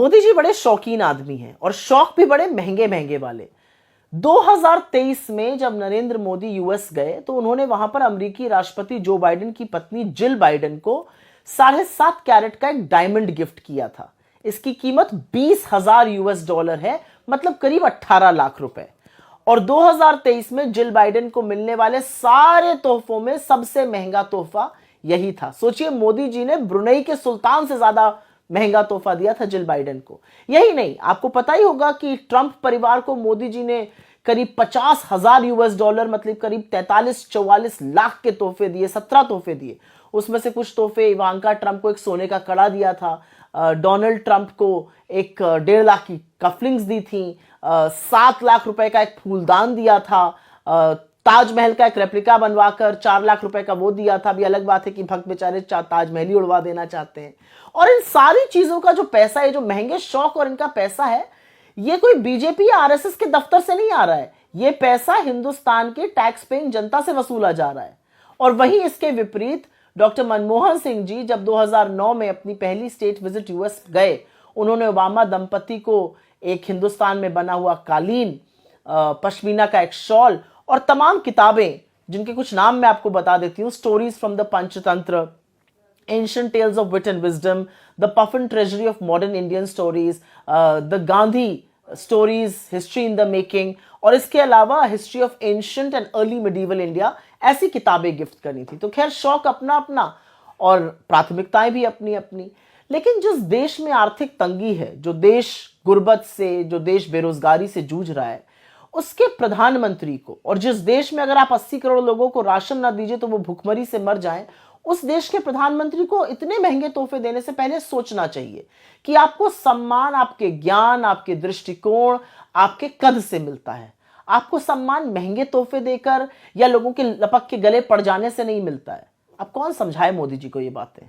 मोदी जी बड़े शौकीन आदमी हैं और शौक भी बड़े महंगे महंगे वाले। 2023 में जब नरेंद्र मोदी यूएस गए तो उन्होंने वहां पर अमेरिकी राष्ट्रपति जो बाइडेन की पत्नी जिल बाइडेन को 7.5 कैरेट का एक डायमंड गिफ्ट किया था। इसकी कीमत $20,000 है, मतलब करीब 18 लाख रुपए। और 2023 में जिल बाइडेन को मिलने वाले सारे तोहफों में सबसे महंगा तोहफा यही था। सोचिए, मोदी जी ने ब्रुनेई के सुल्तान से ज्यादा महंगा तोहफा दिया था जिल बाइडेन को। यही नहीं, आपको पता ही होगा कि ट्रंप परिवार को मोदी जी ने करीब $50,000 मतलब करीब 43-44 लाख के तोहफे दिए, 17 तोहफे दिए। उसमें से कुछ तोहफे इवांका ट्रंप को एक सोने का कड़ा दिया था, डोनाल्ड ट्रंप को एक 1.5 लाख की कफलिंग्स दी थी, 7 लाख रुपए का एक फूलदान दिया था, ताजमहल का एक रेप्लिका बनवाकर 4 लाख रुपए का वो दिया था। अभी अलग बात है कि भक्त बेचारे ताजमहल ही उड़वा देना चाहते हैं। और इन सारी चीजों का जो पैसा है, जो महंगे शौक और इनका पैसा है, ये कोई बीजेपी या आरएसएस के दफ्तर से नहीं आ रहा है। ये पैसा हिंदुस्तान के टैक्स पेइंग जनता से वसूला जा रहा है। और वहीं इसके विपरीत डॉक्टर मनमोहन सिंह जी जब 2009 में अपनी पहली स्टेट विजिट यूएस गए, उन्होंने ओबामा दंपति को एक हिंदुस्तान में बना हुआ कालीन, पश्मीना का एक शॉल और तमाम किताबें, जिनके कुछ नाम मैं आपको बता देती हूँ, stories from the Panchatantra, Ancient Tales of Wit and Wisdom, The Puffin Treasury of Modern Indian Stories, The Gandhi Stories, History in the Making, और इसके अलावा History of Ancient and Early Medieval India, ऐसी किताबें गिफ्ट करनी थी। तो खैर, शौक अपना अपना और प्राथमिकताएं भी अपनी अपनी। लेकिन जिस देश में आर्थिक तंगी है, जो देश गुर्बत से, जो देश बेरोजगारी से जूझ रहा है, उसके प्रधानमंत्री को, और जिस देश में अगर आप 80 करोड़ लोगों को राशन ना दीजिए तो वो भुखमरी से मर जाएं, उस देश के प्रधानमंत्री को इतने महंगे तोहफे देने से पहले सोचना चाहिए कि आपको सम्मान आपके ज्ञान, आपके दृष्टिकोण, आपके कद से मिलता है। आपको सम्मान महंगे तोहफे देकर या लोगों के लपक के गले पड़ जाने से नहीं मिलता है। अब कौन समझाए मोदी जी को ये बातें।